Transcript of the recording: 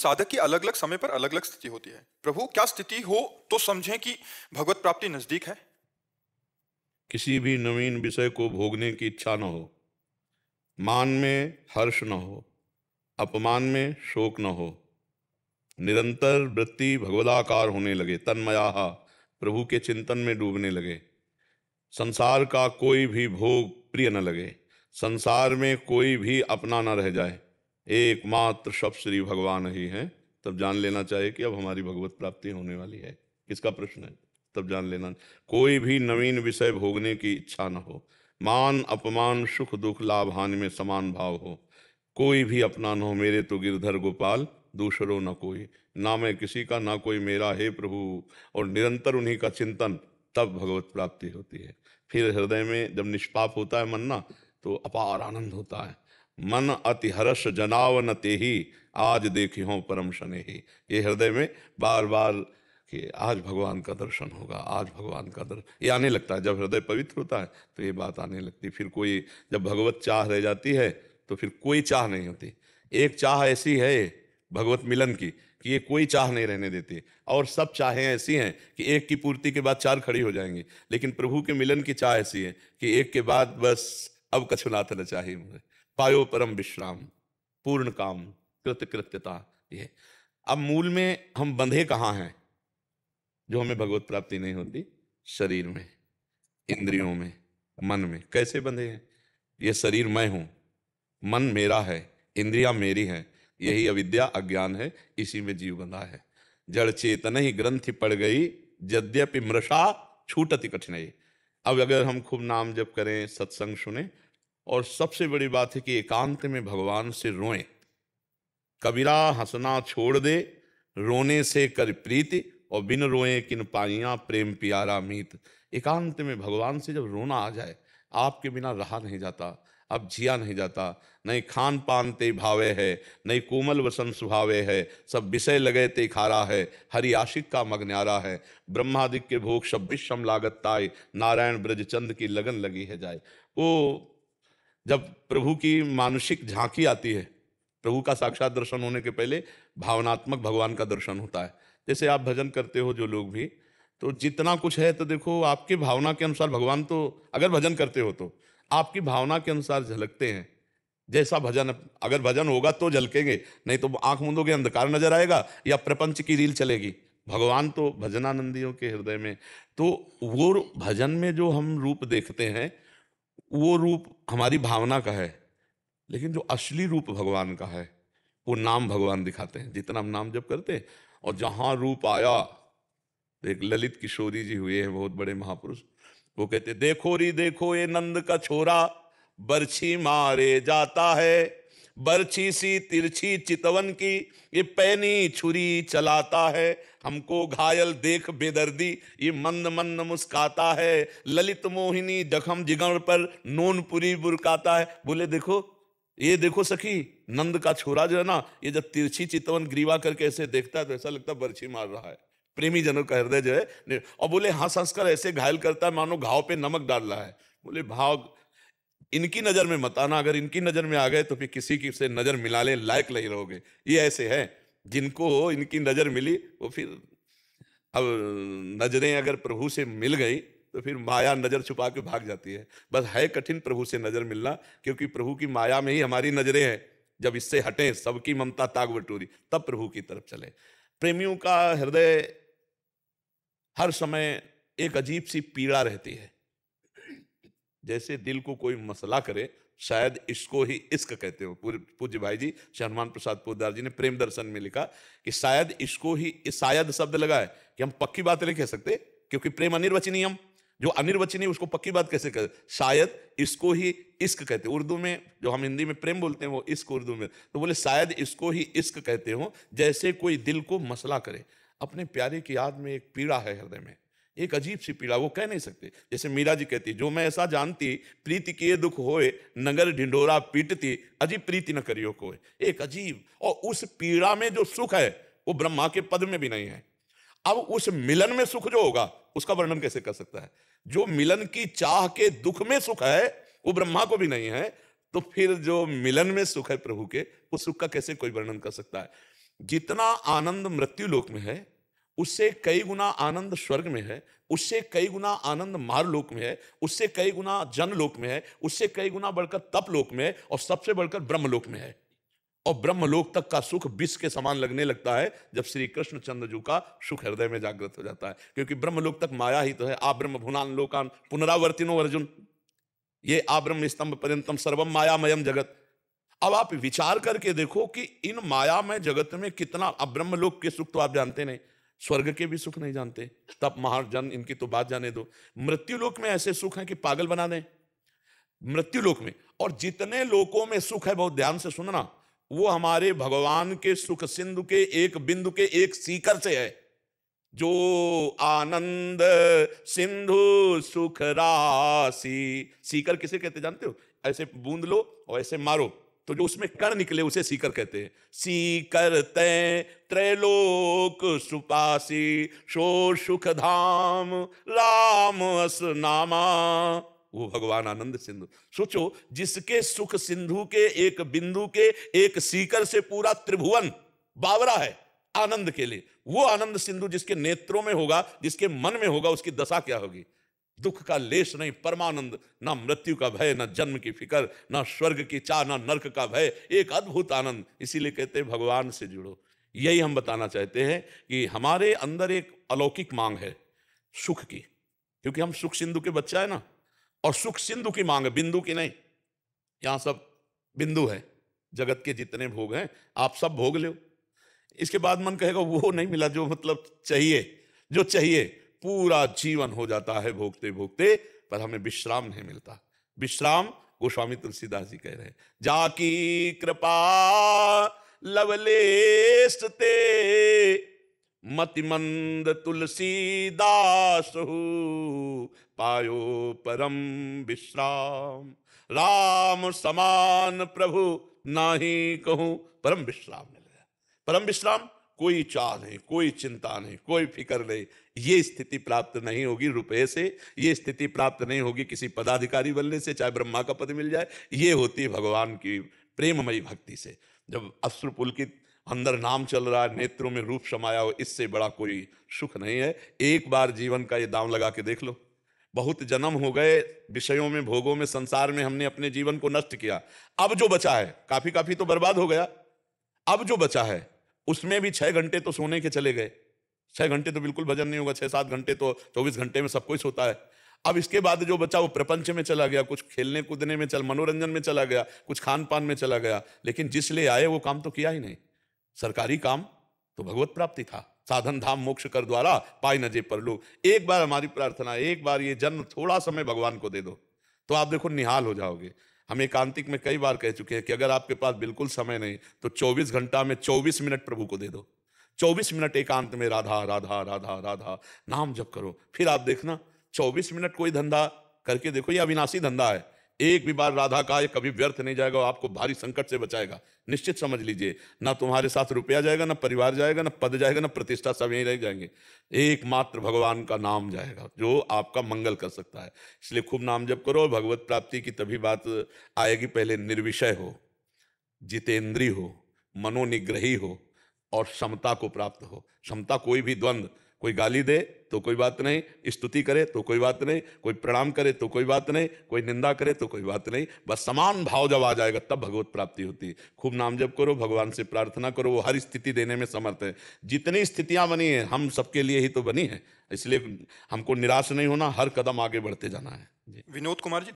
साधक की अलग अलग समय पर अलग अलग स्थिति होती है। प्रभु, क्या स्थिति हो तो समझें कि भगवत प्राप्ति नजदीक है? किसी भी नवीन विषय को भोगने की इच्छा न हो, मान में हर्ष न हो, अपमान में शोक न हो, निरंतर वृत्ति भगवदाकार होने लगे, तन्मयाः प्रभु के चिंतन में डूबने लगे, संसार का कोई भी भोग प्रिय न लगे, संसार में कोई भी अपना न रह जाए, एकमात्र सब श्री भगवान ही हैं, तब जान लेना चाहिए कि अब हमारी भगवत प्राप्ति होने वाली है। किसका प्रश्न है? तब जान लेना। कोई भी नवीन विषय भोगने की इच्छा न हो, मान अपमान सुख दुख लाभ हानि में समान भाव हो, कोई भी अपना न हो, मेरे तो गिरधर गोपाल दूसरो न कोई, ना मैं किसी का ना कोई मेरा, हे प्रभु, और निरंतर उन्हीं का चिंतन, तब भगवत प्राप्ति होती है। फिर हृदय में जब निष्पाप होता है मन ना, तो अपार आनंद होता है। मन अति हर्ष जनावन तेहि, आज देखी हो परम शनेहि। ये हृदय में बार बार कि आज भगवान का दर्शन होगा, आज भगवान का दर्शन, ये आने लगता है। जब हृदय पवित्र होता है तो ये बात आने लगती है। फिर कोई जब भगवत चाह रह जाती है तो फिर कोई चाह नहीं होती। एक चाह ऐसी है भगवत मिलन की कि ये कोई चाह नहीं रहने देती, और सब चाहें ऐसी हैं कि एक की पूर्ति के बाद चार खड़ी हो जाएंगी। लेकिन प्रभु के मिलन की चाह ऐसी है कि एक के बाद बस अब कछु नाथ न चाहिए मुझे, पायो परम विश्राम, पूर्ण काम, कृत्य कृत्यता। ये अब मूल में हम बंधे कहाँ हैं जो हमें भगवत प्राप्ति नहीं होती? शरीर में, इंद्रियों में, मन में। कैसे बंधे हैं? ये शरीर मैं हूं, मन मेरा है, इंद्रियां मेरी हैं, यही अविद्या अज्ञान है, इसी में जीव बंधा है। जड़ चेतन ही ग्रंथि पड़ गई, यद्यपि मृषा छूटति कठिनाई। अब अगर हम खूब नाम जप करें, सत्संग सुने, और सबसे बड़ी बात है कि एकांत में भगवान से रोएं। कबीरा हंसना छोड़ दे, रोने से कर प्रीति, और बिन रोए किन पाइयां प्रेम प्यारा मीत। एकांत में भगवान से जब रोना आ जाए, आपके बिना रहा नहीं जाता, अब जिया नहीं जाता। नहीं खान पान ते भावे है, नहीं कोमल वसन सुभावे है, सब विषय लगे ते खारा है, हरि आशिक का मग न्यारा है। ब्रह्मादिक के भोग शब्बिश शम लागत ताय, नारायण ब्रज चंद की लगन लगी है जाए। वो जब प्रभु की मानसिक झांकी आती है, प्रभु का साक्षात दर्शन होने के पहले भावनात्मक भगवान का दर्शन होता है। जैसे आप भजन करते हो जो लोग भी, तो जितना कुछ है तो देखो आपकी भावना के अनुसार भगवान, तो अगर भजन करते हो तो आपकी भावना के अनुसार झलकते हैं। जैसा भजन, अगर भजन होगा तो झलकेंगे, नहीं तो आंख मूंदोगे अंधकार नजर आएगा या प्रपंच की रील चलेगी। भगवान तो भजनानंदियों के हृदय में, तो वो भजन में जो हम रूप देखते हैं वो रूप हमारी भावना का है, लेकिन जो असली रूप भगवान का है वो नाम भगवान दिखाते हैं। जितना हम नाम जप करते हैं, और जहां रूप आया, तो एक ललित किशोरी जी हुए हैं बहुत बड़े महापुरुष, वो कहते देखो री देखो ये नंद का छोरा, बरछी मारे जाता है, बरछी सी तिरछी चितवन की, ये पैनी छुरी चलाता है, हमको घायल देख बेदर्दी, ये मंद मंद मुस्काता है, ललित मोहिनी जखम जिगर पर नोनपुरी बुरकाता है। बोले देखो, ये देखो सखी, नंद का छोरा जो है ना, ये जब तिरछी चितवन ग्रीवा करके ऐसे देखता है तो ऐसा लगता है बरछी मार रहा है। प्रेमी जनों का हृदय जो है, और बोले हाँ, संस्कार ऐसे घायल करता है मानो घाव पे नमक डाल रहा है। बोले भाव इनकी नजर में मत आना, अगर इनकी नजर में आ गए तो फिर किसी की से नजर मिलाने लायक नहीं रहोगे। ये ऐसे है जिनको इनकी नजर मिली, वो फिर अब नजरें अगर प्रभु से मिल गई तो फिर माया नजर छुपा के भाग जाती है। बस है कठिन प्रभु से नजर मिलना, क्योंकि प्रभु की माया में ही हमारी नजरें हैं। जब इससे हटें, सबकी ममता ताग बटोरी, तब प्रभु की तरफ चले। प्रेमियों का हृदय हर समय एक अजीब सी पीड़ा रहती है, जैसे दिल को कोई मसला करे, शायद इसको ही इश्क कहते हो। पूज्य भाई जी श्री हनुमान प्रसाद पोद्दार जी ने प्रेम दर्शन में लिखा कि शायद इसको ही, शायद शब्द लगा है कि हम पक्की बात नहीं कह सकते, क्योंकि प्रेम अनिर्वचनीय, जो अनिर्वचनीय उसको पक्की बात कैसे कह, शायद इसको ही इश्क कहते। उर्दू में जो हम हिंदी में प्रेम बोलते हैं वो इश्क उर्दू में, तो बोले शायद इसको ही इश्क कहते हो। जैसे कोई दिल को मसला करे, अपने प्यारे की याद में एक पीड़ा है हृदय में, एक अजीब सी पीड़ा, वो कह नहीं सकते। जैसे मीरा जी कहती, जो मैं ऐसा जानती, प्रीति किए दुख होए, नगर ढिंढोरा पीटती, अजीब प्रीति न करियो कोई। एक अजीब, और उस पीड़ा में जो सुख है वो ब्रह्मा के पद में भी नहीं है। अब उस मिलन में सुख जो होगा उसका वर्णन कैसे कर सकता है? जो मिलन की चाह के दुख में सुख है वो ब्रह्मा को भी नहीं है, तो फिर जो मिलन में सुख है प्रभु के, उस सुख का कैसे कोई वर्णन कर सकता है? जितना आनंद मृत्यु लोक में है, उससे कई गुना आनंद स्वर्ग में है, उससे कई गुना आनंद मारलोक में है, उससे कई गुना जनलोक में है, उससे कई गुना बढ़कर तपलोक में है, और सबसे बढ़कर ब्रह्मलोक में है। और ब्रह्मलोक तक का सुख विष के समान लगने लगता है जब श्री कृष्ण चंद्र जी का सुख हृदय में जागृत हो जाता है, क्योंकि ब्रह्मलोक तक माया ही तो है। आ ब्रह्म भुनान लोकान पुनरावर्तिनो अर्जुन, ये आ ब्रह्म स्तंभ पर्यंतम सर्वम मायामयम जगत। अब आप विचार करके देखो कि इन मायामय जगत में कितना, अब ब्रह्मलोक के सुख तो आप जानते नहीं, स्वर्ग के भी सुख नहीं जानते, तप महाजन इनकी तो बात जाने दो। मृत्यु लोक में ऐसे सुख हैं कि पागल बना दें मृत्यु लोक में। और जितने लोकों में सुख है, बहुत ध्यान से सुनना, वो हमारे भगवान के सुख सिंधु के एक बिंदु के एक सीकर से है। जो आनंद सिंधु सुख राशि, सीकर किसे कहते जानते हो? ऐसे बूंद लो और ऐसे मारो तो जो उसमें कण निकले उसे सीकर कहते हैं। सीकर तय त्रैलोक सुपासी, शो सुख धाम राम अस नामा। वो भगवान आनंद सिंधु। सोचो, जिसके सुख सिंधु के एक बिंदु के एक सीकर से पूरा त्रिभुवन बावरा है आनंद के लिए, वो आनंद सिंधु जिसके नेत्रों में होगा, जिसके मन में होगा, उसकी दशा क्या होगी? दुख का लेश नहीं, परमानंद, ना मृत्यु का भय, ना जन्म की फिक्र, ना स्वर्ग की चाह, ना नरक का भय, एक अद्भुत आनंद। इसीलिए कहते हैं भगवान से जुड़ो। यही हम बताना चाहते हैं कि हमारे अंदर एक अलौकिक मांग है सुख की, क्योंकि हम सुख सिंधु के बच्चा है ना, और सुख सिंधु की मांग है, बिंदु की नहीं। यहां सब बिंदु है, जगत के जितने भोग हैं आप सब भोग लो। इसके बाद मन कहेगा वो नहीं मिला जो मतलब चाहिए, जो चाहिए। पूरा जीवन हो जाता है भोगते भोगते, पर हमें विश्राम नहीं मिलता। विश्राम गोस्वामी तुलसीदास जी कह रहे हैं, जाकी कृपा लवलेश ते मतिमंद तुलसीदास पायो परम विश्राम। राम समान प्रभु नाही कहूं, परम विश्राम मिल गया। परम विश्राम, कोई चाह नहीं, कोई चिंता नहीं, कोई फिक्र नहीं। ये स्थिति प्राप्त नहीं होगी रुपए से, ये स्थिति प्राप्त नहीं होगी किसी पदाधिकारी बनने से, चाहे ब्रह्मा का पद मिल जाए। ये होती है भगवान की प्रेममयी भक्ति से। जब अश्रुपुलकित अंदर नाम चल रहा है, नेत्रों में रूप समाया हो, इससे बड़ा कोई सुख नहीं है। एक बार जीवन का ये दांव लगा के देख लो। बहुत जन्म हो गए विषयों में, भोगों में, संसार में, हमने अपने जीवन को नष्ट किया। अब जो बचा है, काफी तो बर्बाद हो गया। अब जो बचा है उसमें भी 6 घंटे तो सोने के चले गए। 6 घंटे तो बिल्कुल भजन नहीं होगा, 6-7 घंटे तो 24 घंटे में सब कुछ होता है। अब इसके बाद जो बचा वो प्रपंच में चला गया, कुछ खेलने कूदने में मनोरंजन में चला गया, कुछ खान पान में चला गया। लेकिन जिस लिए आए वो काम तो किया ही नहीं। सरकारी काम तो भगवत प्राप्ति था, साधन धाम मोक्ष कर द्वारा पाई न जे परलोक। एक बार हमारी प्रार्थना, एक बार ये जन्म थोड़ा समय भगवान को दे दो, तो आप देखो निहाल हो जाओगे। हम एकांतिक में कई बार कह चुके हैं कि अगर आपके पास बिल्कुल समय नहीं तो 24 घंटा में 24 मिनट प्रभु को दे दो। 24 मिनट एकांत में राधा राधा राधा राधा नाम जप करो। फिर आप देखना 24 मिनट कोई धंधा करके देखो, ये अविनाशी धंधा है। एक भी बार राधा का ये कभी व्यर्थ नहीं जाएगा, और आपको भारी संकट से बचाएगा। निश्चित समझ लीजिए, ना तुम्हारे साथ रुपया जाएगा, ना परिवार जाएगा, ना पद जाएगा, ना प्रतिष्ठा, सब यहीं रह जाएंगे। एकमात्र भगवान का नाम जाएगा जो आपका मंगल कर सकता है। इसलिए खूब नाम जप करो। भगवत प्राप्ति की तभी बात आएगी, पहले निर्विषय हो, जितेंद्रीय हो, मनोनिग्रही हो, और समता को प्राप्त हो। समता, कोई भी द्वंद्व, कोई गाली दे तो कोई बात नहीं, स्तुति करे तो कोई बात नहीं, कोई प्रणाम करे तो कोई बात नहीं, कोई निंदा करे तो कोई बात नहीं। बस समान भाव जब आ जाएगा तब भगवत प्राप्ति होती है। खूब नाम जप करो, भगवान से प्रार्थना करो, वो हर स्थिति देने में समर्थ है। जितनी स्थितियां बनी है हम सबके लिए ही तो बनी है, इसलिए हमको निराश नहीं होना, हर कदम आगे बढ़ते जाना है। विनोद कुमार जी,